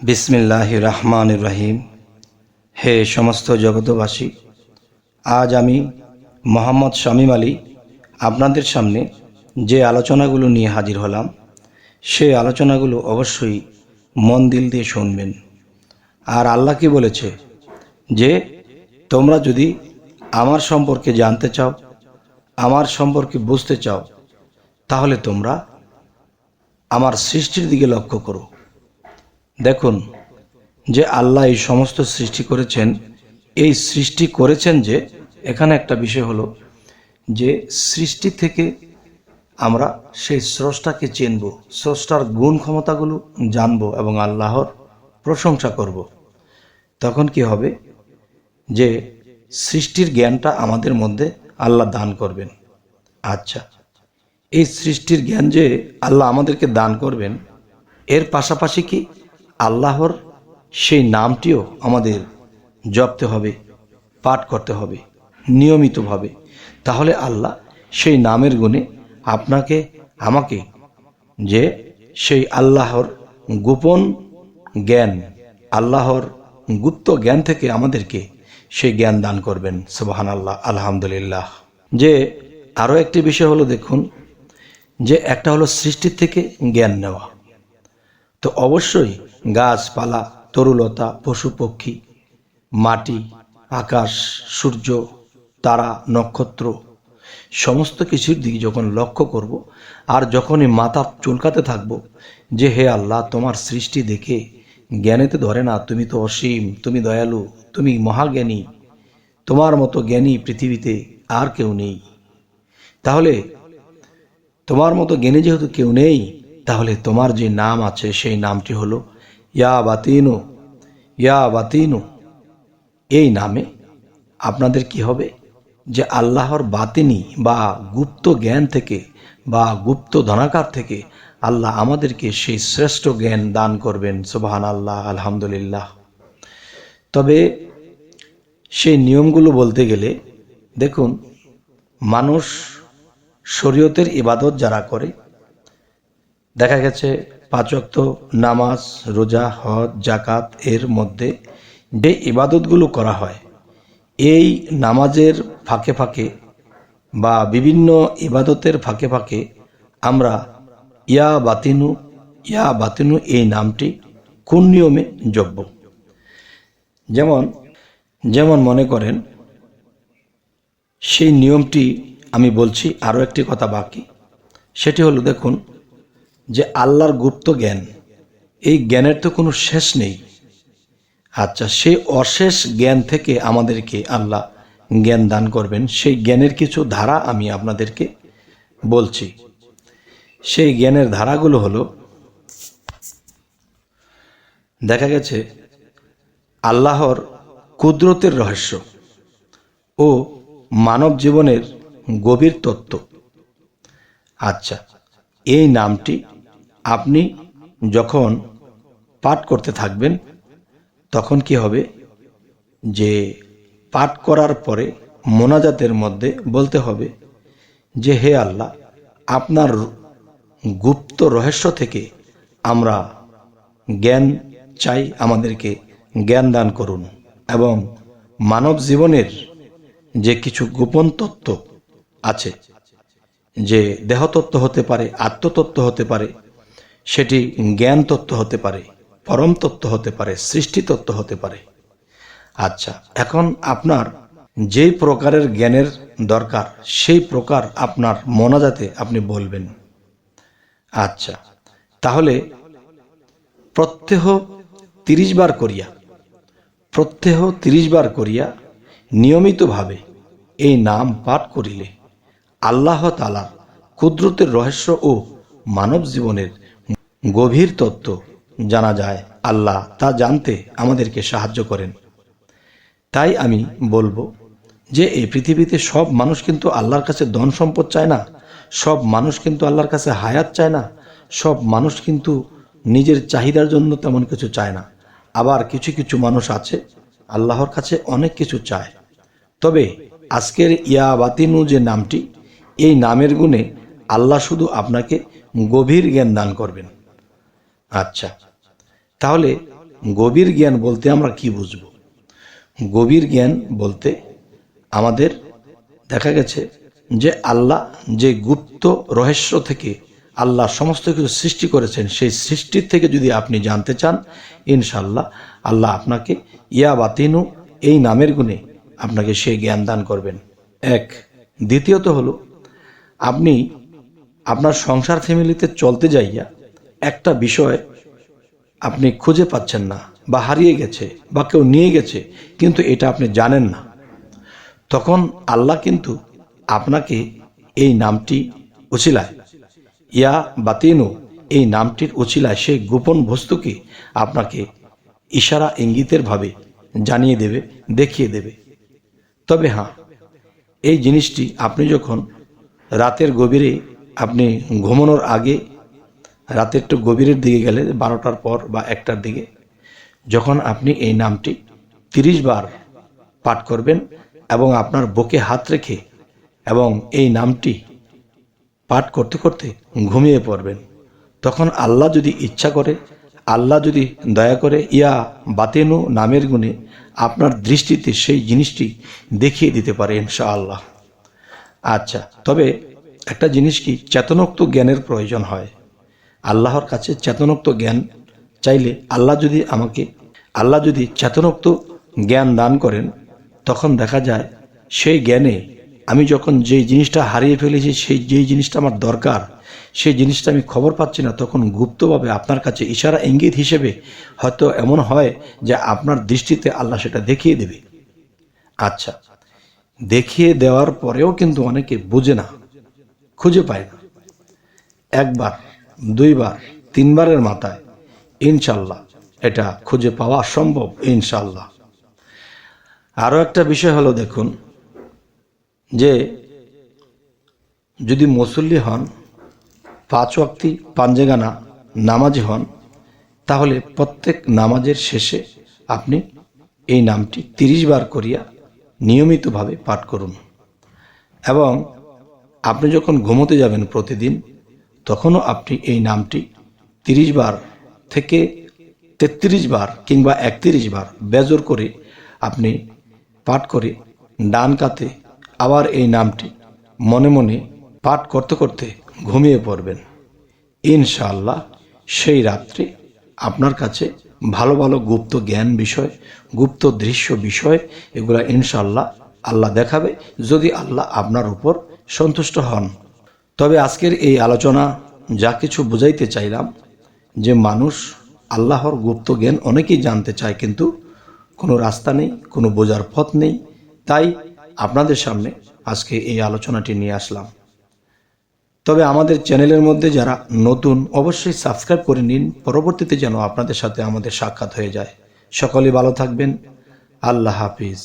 বিসমিল্লাহির রহমানির রহিম। হে সমস্ত জগতবাসী, আজ আমি মোহাম্মদ শামীম আলী আপনাদের সামনে যে আলোচনাগুলো নিয়ে হাজির হলাম, সেই আলোচনাগুলো অবশ্যই মন দিল দিয়ে শুনবেন। আর আল্লাহ কি বলেছে যে তোমরা যদি আমার সম্পর্কে জানতে চাও, আমার সম্পর্কে বুঝতে চাও, তাহলে তোমরা আমার সৃষ্টির দিকে লক্ষ্য করো। দেখুন যে আল্লাহ এই সমস্ত সৃষ্টি করেছেন, এই সৃষ্টি করেছেন যে এখানে একটা বিষয় হলো যে সৃষ্টি থেকে আমরা সেই স্রষ্টাকে চিনব, স্রষ্টার গুণ ক্ষমতাগুলো জানব এবং আল্লাহর প্রশংসা করব। তখন কি হবে যে সৃষ্টির জ্ঞানটা আমাদের মধ্যে আল্লাহ দান করবেন। আচ্ছা, এই সৃষ্টির জ্ঞান যে আল্লাহ আমাদেরকে দান করবেন, এর পাশাপাশি কি আল্লাহর সেই নামটিও আমাদের জপতে হবে, পাঠ করতে হবে নিয়মিতভাবে। তাহলে আল্লাহ সেই নামের গুণে আপনাকে আমাকে যে সেই আল্লাহর গোপন জ্ঞান, আল্লাহর গুপ্ত জ্ঞান থেকে আমাদেরকে সেই জ্ঞান দান করবেন। সুবহানাল্লাহ, আলহামদুলিল্লাহ। যে আরও একটি বিষয় হলো, দেখুন যে একটা হলো সৃষ্টির থেকে জ্ঞান নেওয়া। তো অবশ্যই গাছপালা, তরুলতা, পশু পক্ষী, মাটি, আকাশ, সূর্য, তারা, নক্ষত্র, সমস্ত কিছুর দিকে যখন লক্ষ্য করব, আর যখনই মাথা চুলকাতে থাকব যে হে আল্লাহ, তোমার সৃষ্টি দেখে জ্ঞানেতে ধরে না, তুমি তো অসীম, তুমি দয়ালু, তুমি মহাজ্ঞানী, তোমার মতো জ্ঞানী পৃথিবীতে আর কেউ নেই। তাহলে তোমার মতো জ্ঞানী যেহেতু কেউ নেই, তাহলে তোমার যে নাম আছে সেই নামটি হলো ইয়া বাতিনু, ইয়া বাতিনু। এই নামে আপনাদের কি হবে যে আল্লাহর বাতিনি বা গুপ্ত জ্ঞান থেকে বা গুপ্ত ধনাকার থেকে আল্লাহ আমাদেরকে সেই শ্রেষ্ঠ জ্ঞান দান করবেন। সুবহানাল্লাহ, আলহামদুলিল্লাহ। তবে সেই নিয়মগুলো বলতে গেলে দেখুন, মানুষ শরীয়তের ইবাদত যারা করে, দেখা গেছে 5 ওয়াক্ত নামাজ, রোজা, হজ, জাকাত, এর মধ্যে যে ইবাদতগুলো করা হয়, এই নামাজের ফাঁকে ফাঁকে বা বিভিন্ন ইবাদতের ফাঁকে ফাঁকে আমরা ইয়া বাতিনু, ইয়া বাতিনু এই নামটি কোন নিয়মে জপব। যেমন যেমন মনে করেন, সেই নিয়মটি আমি বলছি। আরও একটি কথা বাকি, সেটি হলো, দেখুন যে আল্লাহর গুপ্ত জ্ঞান, এই জ্ঞানের তো কোনো শেষ নেই। আচ্ছা, সেই অশেষ জ্ঞান থেকে আমাদেরকে আল্লাহ জ্ঞান দান করবেন। সেই জ্ঞানের কিছু ধারা আমি আপনাদেরকে বলছি। সেই জ্ঞানের ধারাগুলো হলো, দেখা গেছে আল্লাহর কুদরতের রহস্য ও মানব জীবনের গভীর তত্ত্ব। আচ্ছা, এই নামটি আপনি যখন পাঠ করতে থাকবেন, তখন কি হবে যে পাঠ করার পরে মোনাজাতের মধ্যে বলতে হবে যে হে আল্লাহ, আপনার গুপ্ত রহস্য থেকে আমরা জ্ঞান চাই, আমাদেরকে জ্ঞান দান করুন। এবং মানব জীবনের যে কিছু গোপন তত্ত্ব আছে, যে দেহতত্ত্ব হতে পারে, আত্মতত্ত্ব হতে পারে, সেটি জ্ঞান তত্ত্ব হতে পারে, পরম তত্ত্ব হতে পারে, সৃষ্টি তত্ত্ব হতে পারে। আচ্ছা, এখন আপনার যেই প্রকারের জ্ঞানের দরকার, সেই প্রকার আপনার মোনাজাতে আপনি বলবেন। আচ্ছা, তাহলে প্রত্যহ 30 বার করিয়া, প্রত্যহ 30 বার করিয়া নিয়মিতভাবে এই নাম পাঠ করিলে আল্লাহ তাআলার কুদরতের রহস্য ও মানব জীবনের গভীর তত্ত্ব জানা যায়। আল্লাহ তা জানতে আমাদেরকে সাহায্য করেন। তাই আমি বলবো যে এই পৃথিবীতে সব মানুষ কিন্তু আল্লাহর কাছে ধন সম্পদ চায় না, সব মানুষ কিন্তু আল্লাহর কাছে হায়াত চায় না, সব মানুষ কিন্তু নিজের চাহিদার জন্য তেমন কিছু চায় না। আবার কিছু কিছু মানুষ আছে আল্লাহর কাছে অনেক কিছু চায়। তবে আজকের ইয়া বাতিনু যে নামটি, এই নামের গুণে আল্লাহ শুধু আপনাকে গভীর জ্ঞান দান করবেন। আচ্ছা, তাহলে গভীর জ্ঞান বলতে আমরা কি বুঝব? গভীর জ্ঞান বলতে আমাদের দেখা গেছে যে আল্লাহ যে গুপ্ত রহস্য থেকে আল্লাহ সমস্ত কিছু সৃষ্টি করেছেন, সেই সৃষ্টির থেকে যদি আপনি জানতে চান, ইনশাল্লাহ আল্লাহ আপনাকে ইয়া বাতিনু এই নামের গুণে আপনাকে সেই জ্ঞান দান করবেন। এক। দ্বিতীয়ত হলো, আপনি আপনার সংসার ফ্যামিলিতে চলতে যাইয়া একটা বিষয় আপনি খুঁজে পাচ্ছেন না, বা হারিয়ে গেছে, বা কেউ নিয়ে গেছে, কিন্তু এটা আপনি জানেন না, তখন আল্লাহ কিন্তু আপনাকে এই নামটি উছিলায়, ইয়া বাতিনু এই নামটির উছিলায় সেই গোপন বস্তুকে আপনাকে ইশারা ইঙ্গিতের ভাবে জানিয়ে দেবে, দেখিয়ে দেবে। তবে হ্যাঁ, এই জিনিসটি আপনি যখন রাতের গভীরে, আপনি ঘুমানোর আগে, রাতে একটু গভীরের দিকে গেলে 12টার পর বা 1টার দিকে, যখন আপনি এই নামটি 30 বার পাঠ করবেন এবং আপনার বুকে হাত রেখে এবং এই নামটি পাঠ করতে করতে ঘুমিয়ে পড়বেন, তখন আল্লাহ যদি ইচ্ছা করে, আল্লাহ যদি দয়া করে, ইয়া বাতেনু নামের গুণে আপনার দৃষ্টিতে সেই জিনিসটি দেখিয়ে দিতে পারে ইনশাআল্লাহ। আচ্ছা, তবে একটা জিনিস কি, চেতনোক্ত জ্ঞানের প্রয়োজন হয়। আল্লাহর কাছে চেতনোক্ত জ্ঞান চাইলে আল্লাহ যদি চেতনোক্ত জ্ঞান দান করেন, তখন দেখা যায় সেই জ্ঞানে আমি যখন যেই জিনিসটা হারিয়ে ফেলেছি, যেই জিনিসটা আমার দরকার, সেই জিনিসটা আমি খবর পাচ্ছি না, তখন গুপ্তভাবে আপনার কাছে ইশারা ইঙ্গিত হিসেবে হয়তো এমন হয় যে আপনার দৃষ্টিতে আল্লাহ সেটা দেখিয়ে দেবে। আচ্ছা, দেখিয়ে দেওয়ার পরেও কিন্তু অনেকে বোঝে না, খুঁজে পায় না। 1 বার, 2 বার, 3 বারের মাথায় ইনশাল্লাহ এটা খুঁজে পাওয়া সম্ভব ইনশাল্লাহ। আরও একটা বিষয় হলো, দেখুন যে যদি মুসল্লি হন, 5 ওয়াক্তি পাঞ্জেগানা নামাজি হন, তাহলে প্রত্যেক নামাজের শেষে আপনি এই নামটি 30 বার করিয়া নিয়মিতভাবে পাঠ করুন। এবং আপনি যখন ঘুমোতে যাবেন প্রতিদিন, তখনও আপনি এই নামটি 30 বার থেকে 33 বার কিংবা 31 বার বেজোর করে আপনি পাঠ করে ডান কাতে আবার এই নামটি মনে মনে পাঠ করতে করতে ঘুমিয়ে পড়বেন। ইনশাআল্লাহ সেই রাত্রে আপনার কাছে ভালো ভালো গুপ্ত জ্ঞান বিষয়, গুপ্ত দৃশ্য বিষয়, এগুলা ইনশাআল্লাহ আল্লাহ দেখাবে, যদি আল্লাহ আপনার উপর সন্তুষ্ট হন। তবে আজকের এই আলোচনা যা কিছু বুঝাইতে চাইলাম, যে মানুষ আল্লাহর গুপ্ত জ্ঞান অনেকেই জানতে চায়, কিন্তু কোনো রাস্তা নেই, কোনো বোঝার পথ নেই। তাই আপনাদের সামনে আজকে এই আলোচনাটি নিয়ে আসলাম। তবে আমাদের চ্যানেলের মধ্যে যারা নতুন, অবশ্যই সাবস্ক্রাইব করে নিন, পরবর্তীতে যেন আপনাদের সাথে আমাদের সাক্ষাৎ হয়ে যায়। সকলে ভালো থাকবেন। আল্লাহ হাফিজ।